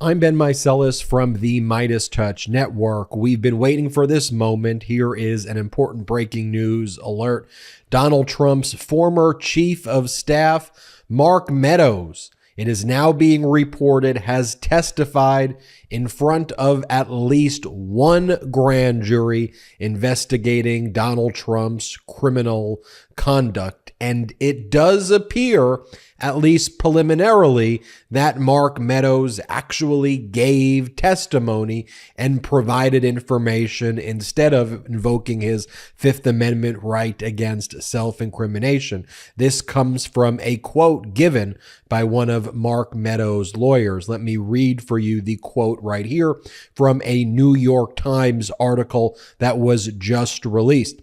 I'm Ben Meiselas from the MeidasTouch network. We've been waiting for this moment. Here is an important breaking news alert. Donald Trump's former chief of staff, Mark Meadows, it is now being reported, has testified in front of at least one grand jury investigating Donald Trump's criminal conduct. And it does appear, at least preliminarily, that Mark Meadows actually gave testimony and provided information instead of invoking his Fifth Amendment right against self-incrimination. This comes from a quote given by one of Mark Meadows' lawyers. Let me read for you the quote right here from a New York Times article that was just released.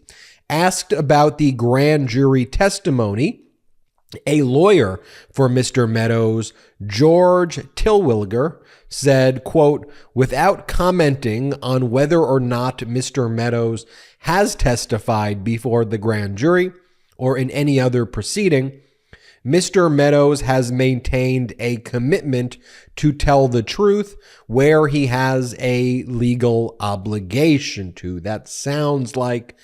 Asked about the grand jury testimony, a lawyer for Mr. Meadows, George Tilwilger, said, quote, without commenting on whether or not Mr. Meadows has testified before the grand jury or in any other proceeding, Mr. Meadows has maintained a commitment to tell the truth where he has a legal obligation to. That sounds like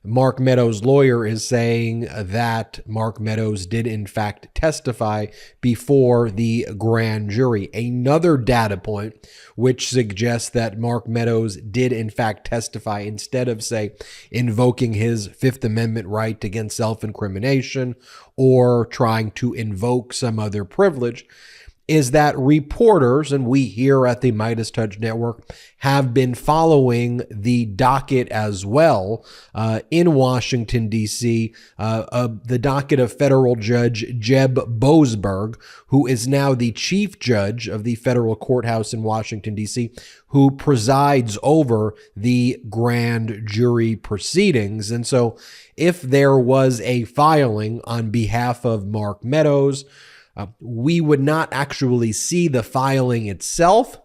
Mark Meadows' lawyer is saying that Mark Meadows did in fact testify before the grand jury. Another data point which suggests that Mark Meadows did in fact testify instead of, say, invoking his Fifth Amendment right against self-incrimination or trying to invoke some other privilege, is that reporters, and we here at the MeidasTouch Network, have been following the docket as well in Washington, D.C., the docket of federal judge Jeb Boasberg, who is now the chief judge of the federal courthouse in Washington, D.C., who presides over the grand jury proceedings. And so if there was a filing on behalf of Mark Meadows, we would not actually see the filing itself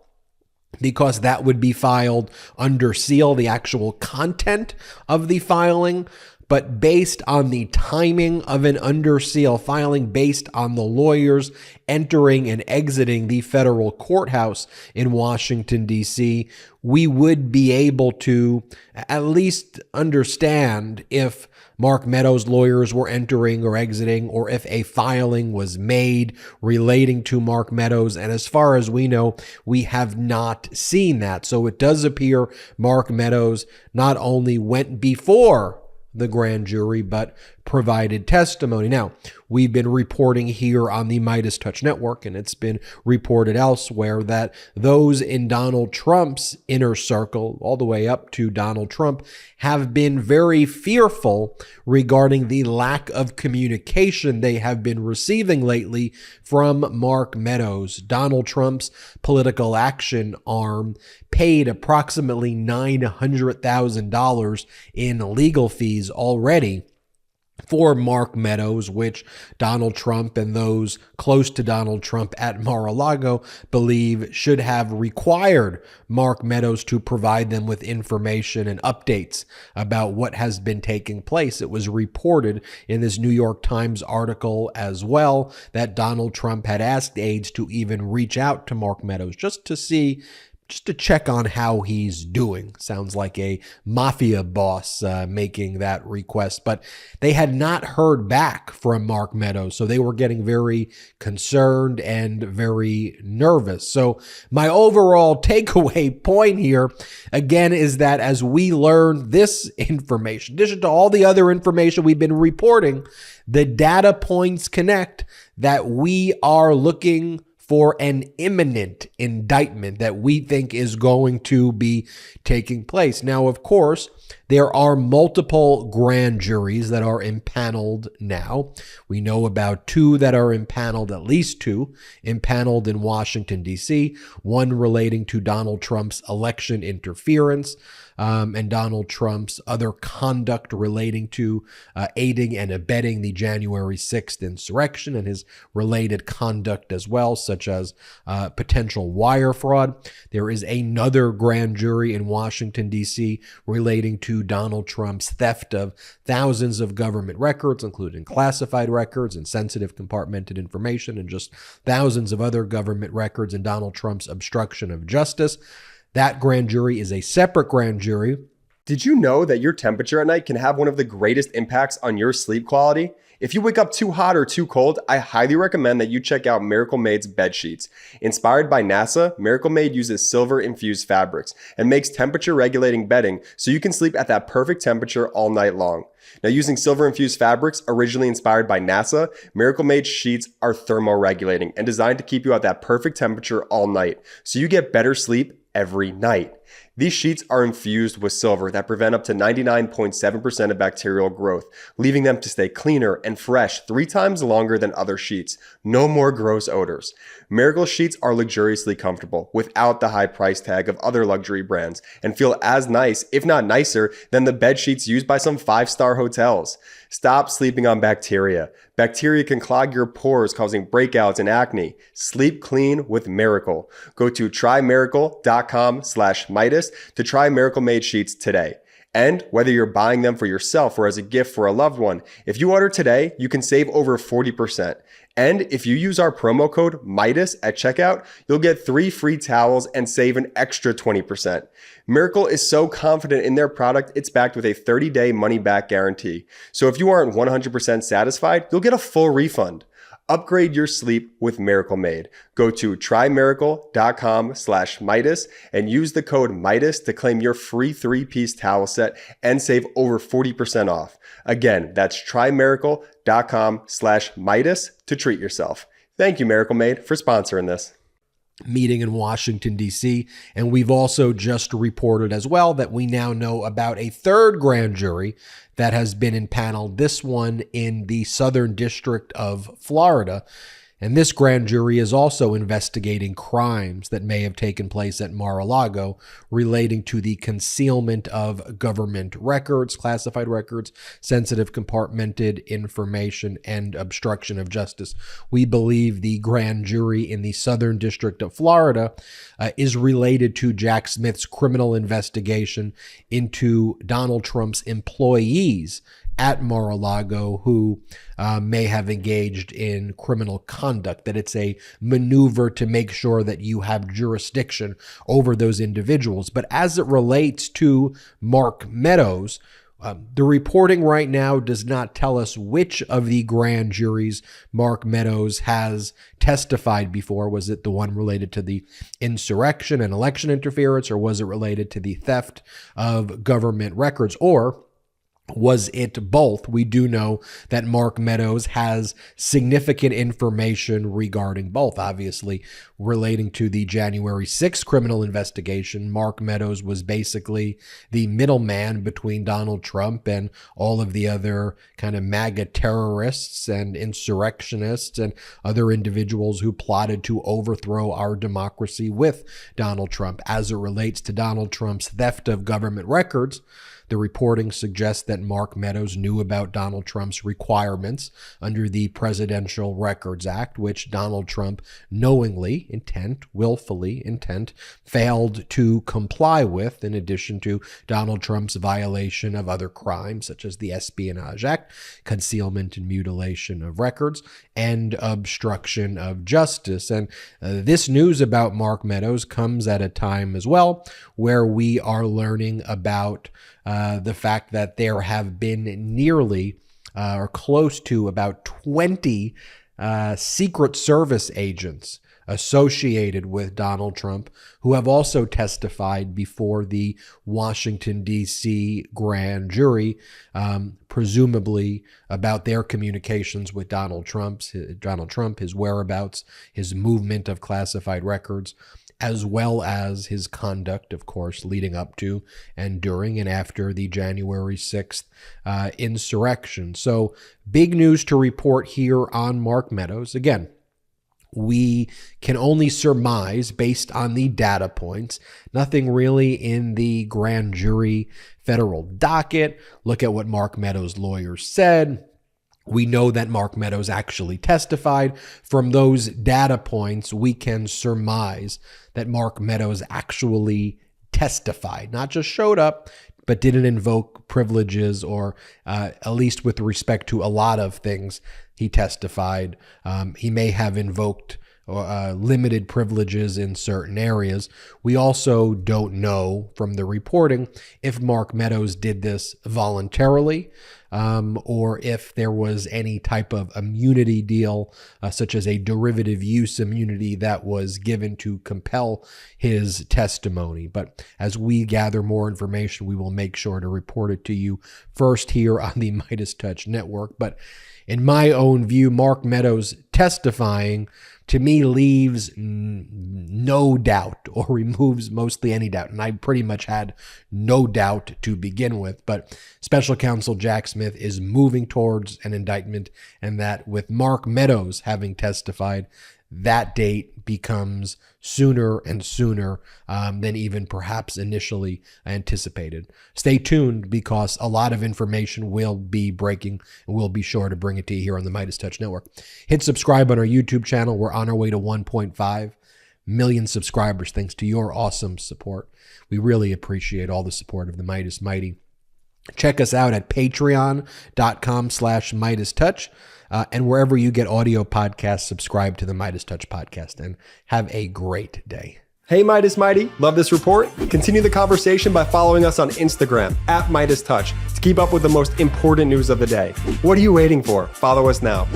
because that would be filed under seal, the actual content of the filing. But based on the timing of an under seal filing, based on the lawyers entering and exiting the federal courthouse in Washington, D.C., we would be able to at least understand if Mark Meadows' lawyers were entering or exiting, or if a filing was made relating to Mark Meadows. And as far as we know, we have not seen that. So it does appear Mark Meadows not only went before the grand jury, but provided testimony. Now, we've been reporting here on the MeidasTouch Network, and it's been reported elsewhere, that those in Donald Trump's inner circle, all the way up to Donald Trump, have been very fearful regarding the lack of communication they have been receiving lately from Mark Meadows. Donald Trump's political action arm paid approximately $900,000 in legal fees already for Mark Meadows, which Donald Trump and those close to Donald Trump at Mar-a-Lago believe should have required Mark Meadows to provide them with information and updates about what has been taking place. It was reported in this New York Times article as well that Donald Trump had asked aides to even reach out to Mark Meadows just to check on how he's doing. Sounds like a mafia boss making that request, but they had not heard back from Mark Meadows, so they were getting very concerned and very nervous. So my overall takeaway point here, again, is that as we learn this information, in addition to all the other information we've been reporting, the data points connect that we are looking for an imminent indictment that we think is going to be taking place. Now, of course, there are multiple grand juries that are impaneled now. We know about two that are impaneled, at least two, impaneled in Washington, D.C., one relating to Donald Trump's election interference and Donald Trump's other conduct relating to aiding and abetting the January 6th insurrection and his related conduct as well, such as potential wire fraud. There is another grand jury in Washington, D.C. relating to to Donald Trump's theft of thousands of government records, including classified records and sensitive compartmented information, and just thousands of other government records, and Donald Trump's obstruction of justice. That grand jury is a separate grand jury. Did you know that your temperature at night can have one of the greatest impacts on your sleep quality? If you wake up too hot or too cold, I highly recommend that you check out Miracle Made's bed sheets. Inspired by NASA, Miracle Made uses silver-infused fabrics and makes temperature-regulating bedding so you can sleep at that perfect temperature all night long. Now, using silver-infused fabrics originally inspired by NASA, Miracle Made sheets are thermoregulating and designed to keep you at that perfect temperature all night so you get better sleep every night. These sheets are infused with silver that prevent up to 99.7% of bacterial growth, leaving them to stay cleaner and fresh 3 times longer than other sheets. No more gross odors. Miracle sheets are luxuriously comfortable without the high price tag of other luxury brands and feel as nice, if not nicer, than the bed sheets used by some 5-star hotels. Stop sleeping on bacteria. Bacteria can clog your pores, causing breakouts and acne. Sleep clean with Miracle. Go to trymiracle.com/Meidas to try Miracle Made sheets today. And whether you're buying them for yourself or as a gift for a loved one, if you order today, you can save over 40%. And if you use our promo code Meidas at checkout, you'll get 3 free towels and save an extra 20%. Miracle is so confident in their product, it's backed with a 30-day money-back guarantee. So if you aren't 100% satisfied, you'll get a full refund. Upgrade your sleep with Miracle Made. Go to trymiracle.com/Meidas and use the code Meidas to claim your free 3-piece towel set and save over 40% off. Again, that's trymiracle.com/Meidas to treat yourself. Thank you, Miracle Made, for sponsoring this. Meeting in Washington, D.C. And we've also just reported as well that we now know about a third grand jury that has been impaneled, this one in the Southern District of Florida. And this grand jury is also investigating crimes that may have taken place at Mar-a-Lago relating to the concealment of government records, classified records, sensitive compartmented information, and obstruction of justice. We believe the grand jury in the Southern District of Florida is related to Jack Smith's criminal investigation into Donald Trump's employees at Mar-a-Lago who may have engaged in criminal conduct, that it's a maneuver to make sure that you have jurisdiction over those individuals. But as it relates to Mark Meadows, the reporting right now does not tell us which of the grand juries Mark Meadows has testified before. Was it the one related to the insurrection and election interference, or was it related to the theft of government records, or was it both? We do know that Mark Meadows has significant information regarding both. Obviously, relating to the January 6th criminal investigation, Mark Meadows was basically the middleman between Donald Trump and all of the other kind of MAGA terrorists and insurrectionists and other individuals who plotted to overthrow our democracy with Donald Trump. As it relates to Donald Trump's theft of government records, the reporting suggests that Mark Meadows knew about Donald Trump's requirements under the Presidential Records Act, which Donald Trump willfully failed to comply with, in addition to Donald Trump's violation of other crimes such as the Espionage Act, concealment and mutilation of records, and obstruction of justice. And this news about Mark Meadows comes at a time as well where we are learning about the fact that there have been nearly or close to about 20 Secret Service agents associated with Donald Trump who have also testified before the Washington, D.C. grand jury, presumably about their communications with Donald Trump, his whereabouts, his movement of classified records, as well as his conduct, of course, leading up to and during and after the January 6th insurrection. So big news to report here on Mark Meadows. Again, we can only surmise based on the data points, nothing really in the grand jury federal docket. Look at what Mark Meadows' lawyers said. We know that Mark Meadows actually testified. From those data points, we can surmise that Mark Meadows actually testified, not just showed up, but didn't invoke privileges, or at least with respect to a lot of things, he testified. He may have invoked limited privileges in certain areas. We also don't know from the reporting if Mark Meadows did this voluntarily, or if there was any type of immunity deal, such as a derivative use immunity that was given to compel his testimony. But as we gather more information, we will make sure to report it to you first here on the MeidasTouch Network. But in my own view, Mark Meadows testifying, to me, leaves no doubt, or removes mostly any doubt. And I pretty much had no doubt to begin with. But Special Counsel Jack Smith is moving towards an indictment, and that with Mark Meadows having testified, that date becomes sooner and sooner than even perhaps initially anticipated. Stay tuned, because a lot of information will be breaking, and we'll be sure to bring it to you here on the MeidasTouch Network. Hit subscribe on our YouTube channel. We're on our way to 1.5 million subscribers thanks to your awesome support. We really appreciate all the support of the Meidas Mighty. Check us out at patreon.com/MeidasTouch. And wherever you get audio podcasts, subscribe to the MeidasTouch podcast, and have a great day. Hey, Meidas Mighty, love this report? Continue the conversation by following us on Instagram at MeidasTouch to keep up with the most important news of the day. What are you waiting for? Follow us now.